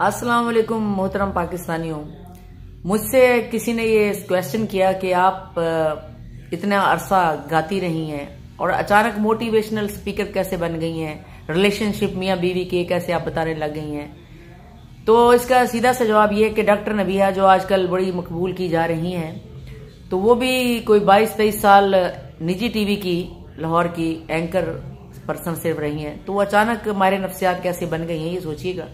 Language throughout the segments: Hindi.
अस्सलाम वालेकुम मोहतरम पाकिस्तानियों। मुझसे किसी ने ये क्वेश्चन किया कि आप इतना अरसा गाती रही हैं और अचानक मोटिवेशनल स्पीकर कैसे बन गई हैं, रिलेशनशिप मियाँ बीवी के कैसे आप बताने लग गई हैं। तो इसका सीधा सा जवाब ये है कि डॉक्टर नबिया जो आजकल बड़ी मकबूल की जा रही हैं, तो वो भी कोई 22-23 साल निजी टीवी की लाहौर की एंकर पर्सन से रही हैं, तो वो अचानक माहिर नफ्सियात कैसे बन गई हैं, ये सोचिएगा।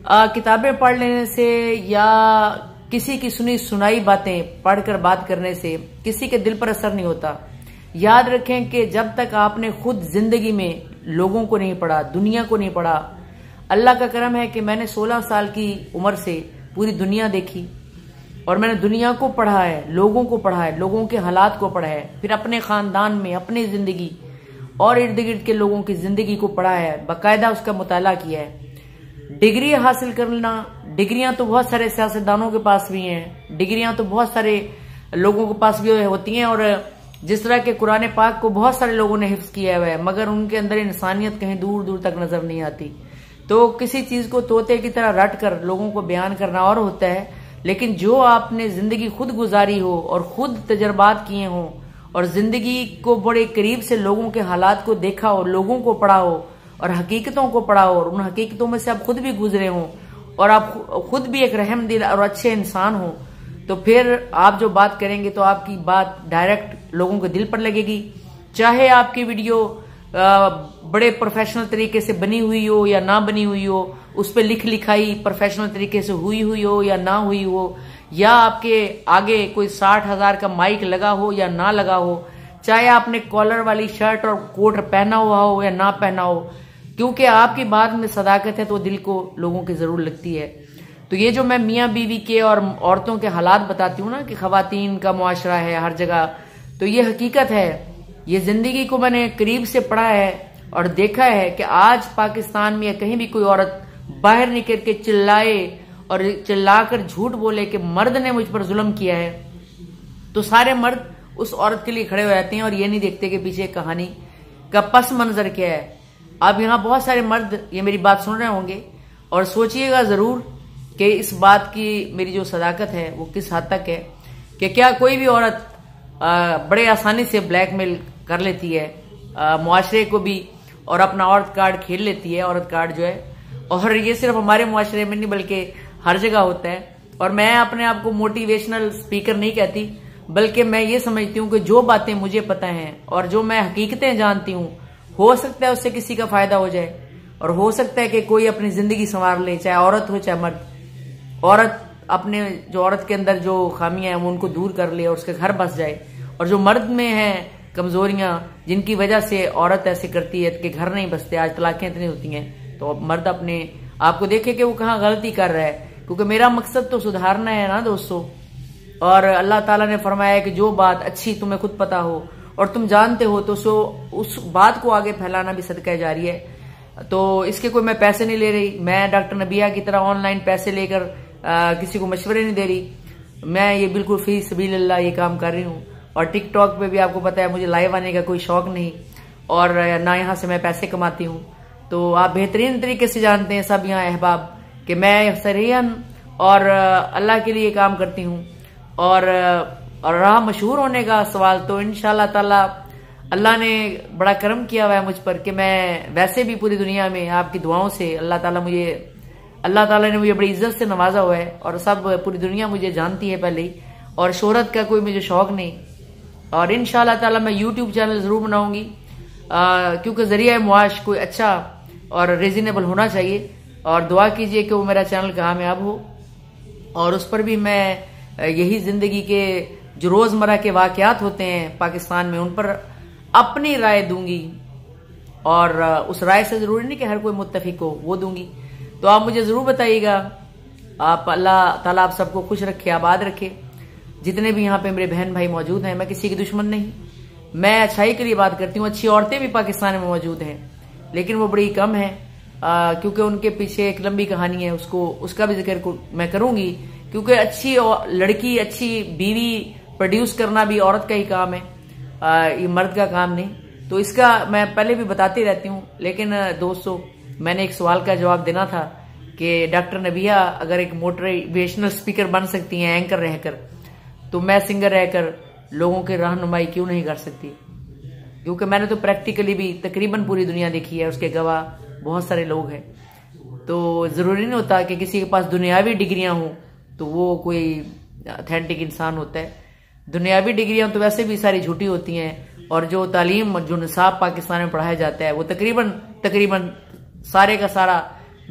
किताबें पढ़ लेने से या किसी की सुनी सुनाई बातें पढ़कर बात करने से किसी के दिल पर असर नहीं होता। याद रखें कि जब तक आपने खुद जिंदगी में लोगों को नहीं पढ़ा, दुनिया को नहीं पढ़ा, अल्लाह का करम है कि मैंने 16 साल की उम्र से पूरी दुनिया देखी और मैंने दुनिया को पढ़ा है, लोगों को पढ़ा है, लोगों के हालात को पढ़ा है, फिर अपने खानदान में, अपनी जिंदगी और इर्द गिर्द के लोगों की जिंदगी को पढ़ा है, बाकायदा उसका मुताला किया है। डिग्री हासिल करना, डिग्रियां तो बहुत सारे सियासतदानों के पास भी हैं, डिग्रियां तो बहुत सारे लोगों के पास भी होती हैं, और जिस तरह के कुरान पाक को बहुत सारे लोगों ने हिफ्ज किया हुआ है, मगर उनके अंदर इंसानियत कहीं दूर दूर तक नजर नहीं आती। तो किसी चीज को तोते की तरह रट कर लोगों को बयान करना और होता है, लेकिन जो आपने जिंदगी खुद गुजारी हो और खुद तजर्बात किए हो और जिंदगी को बड़े करीब से लोगों के हालात को देखा हो, लोगों को पढ़ा हो और हकीकतों को पढ़ा हो और उन हकीकतों में से आप खुद भी गुजरे हो और आप खुद भी एक रहम दिल और अच्छे इंसान हो, तो फिर आप जो बात करेंगे तो आपकी बात डायरेक्ट लोगों के दिल पर लगेगी। चाहे आपकी वीडियो बड़े प्रोफेशनल तरीके से बनी हुई हो या ना बनी हुई हो, उस पर लिखाई प्रोफेशनल तरीके से हुई हो या ना हुई हो, या आपके आगे कोई 60,000 का माइक लगा हो या ना लगा हो, चाहे आपने कॉलर वाली शर्ट और कोट पहना हुआ हो या ना पहना हो, क्योंकि आपकी बात में सदाकत है तो दिल को लोगों की जरूर लगती है। तो ये जो मैं मियाँ बीवी के और औरतों के हालात बताती हूँ ना कि खवातीन का मुआशरा है हर जगह, तो ये हकीकत है। ये जिंदगी को मैंने करीब से पढ़ा है और देखा है कि आज पाकिस्तान में या कहीं भी कोई औरत बाहर निकल के चिल्लाए और चिल्लाकर झूठ बोले कि मर्द ने मुझ पर जुल्म किया है, तो सारे मर्द उस औरत के लिए खड़े हो जाते हैं और ये नहीं देखते कि पीछे कहानी का पस मंजर क्या है। अब यहाँ बहुत सारे मर्द ये मेरी बात सुन रहे होंगे और सोचिएगा जरूर कि इस बात की मेरी जो सदाकत है वो किस हद तक है कि क्या कोई भी औरत बड़े आसानी से ब्लैकमेल कर लेती है मुआशरे को भी और अपना औरत कार्ड खेल लेती है, औरत कार्ड जो है, और ये सिर्फ हमारे मुआशरे में नहीं बल्कि हर जगह होता है। और मैं अपने आप को मोटिवेशनल स्पीकर नहीं कहती, बल्कि मैं ये समझती हूँ कि जो बातें मुझे पता हैं और जो मैं हकीकतें जानती हूँ, हो सकता है उससे किसी का फायदा हो जाए और हो सकता है कि कोई अपनी जिंदगी संवार ले, चाहे औरत हो चाहे मर्द। औरत अपने जो औरत के अंदर जो खामियां हैं वो उनको दूर कर ले और उसके घर बस जाए, और जो मर्द में है कमजोरियां जिनकी वजह से औरत ऐसे करती है कि घर नहीं बसते, आज तलाकें इतनी होती हैं, तो मर्द अपने आप को देखे कि वो कहाँ गलती कर रहा है, क्योंकि मेरा मकसद तो सुधारना है ना दोस्तों। और अल्लाह ताला ने फरमाया है कि जो बात अच्छी तुम्हें खुद पता हो और तुम जानते हो तो उस बात को आगे फैलाना भी सदका जारी है। तो इसके कोई मैं पैसे नहीं ले रही, मैं डॉक्टर नबिया की तरह ऑनलाइन पैसे लेकर किसी को मशवरे नहीं दे रही, मैं ये बिल्कुल फी सबीलिल्लाह ये काम कर रही हूँ। और टिकटॉक पे भी आपको पता है मुझे लाइव आने का कोई शौक नहीं और ना यहाँ से मैं पैसे कमाती हूँ। तो आप बेहतरीन तरीके से जानते हैं सब यहाँ अहबाब कि मैं सरीहन और अल्लाह के लिए काम करती हूँ। और रहा मशहूर होने का सवाल, तो इंशाल्लाह ताला अल्लाह ने बड़ा करम किया हुआ है मुझ पर कि मैं वैसे भी पूरी दुनिया में आपकी दुआओं से अल्लाह ताला ने मुझे बड़ी इज्जत से नवाजा हुआ है और सब पूरी दुनिया मुझे जानती है पहले ही, और शोहरत का कोई मुझे शौक नहीं। और इंशाल्लाह ताला मैं यूट्यूब चैनल जरूर बनाऊंगी, क्योंकि जरिया मुआश कोई अच्छा और रीजनेबल होना चाहिए, और दुआ कीजिए कि वो मेरा चैनल कामयाब हो और उस पर भी मैं यही जिंदगी के जो रोजमर्रा के वाकयात होते हैं पाकिस्तान में उन पर अपनी राय दूंगी, और उस राय से जरूरी नहीं कि हर कोई मुत्तफिक हो, वो दूंगी। तो आप मुझे जरूर बताइएगा। आप अल्लाह ताला आप सबको खुश रखे, आबाद रखे। जितने भी यहाँ पे मेरे बहन भाई मौजूद हैं, मैं किसी की दुश्मन नहीं, मैं अच्छाई के लिए बात करती हूँ। अच्छी औरतें भी पाकिस्तान में मौजूद हैं, लेकिन वो बड़ी कम है, क्योंकि उनके पीछे एक लंबी कहानी है, उसका भी जिक्र मैं करूंगी, क्योंकि अच्छी लड़की, अच्छी बीवी प्रोड्यूस करना भी औरत का ही काम है, ये मर्द का काम नहीं। तो इसका मैं पहले भी बताती रहती हूँ, लेकिन दोस्तों मैंने एक सवाल का जवाब देना था कि डॉक्टर नबिया अगर एक मोटिवेशनल स्पीकर बन सकती हैं एंकर रहकर, तो मैं सिंगर रहकर लोगों की रहनुमाई क्यों नहीं कर सकती? क्योंकि मैंने तो प्रैक्टिकली भी तकरीबन पूरी दुनिया देखी है, उसके गवाह बहुत सारे लोग हैं। तो जरूरी नहीं होता कि किसी के पास दुनियावी डिग्रियां हों तो वो कोई ऑथेंटिक इंसान होता है। दुनियावी डिग्रियां तो वैसे भी सारी झूठी होती हैं, और जो तालीम जो निसाब पाकिस्तान में पढ़ाया जाता है वो तकरीबन सारे का सारा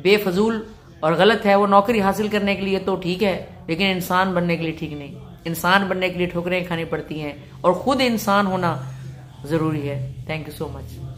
बेफजूल और गलत है। वो नौकरी हासिल करने के लिए तो ठीक है, लेकिन इंसान बनने के लिए ठीक नहीं। इंसान बनने के लिए ठोकरें खानी पड़ती हैं और खुद इंसान होना जरूरी है। Thank you so much.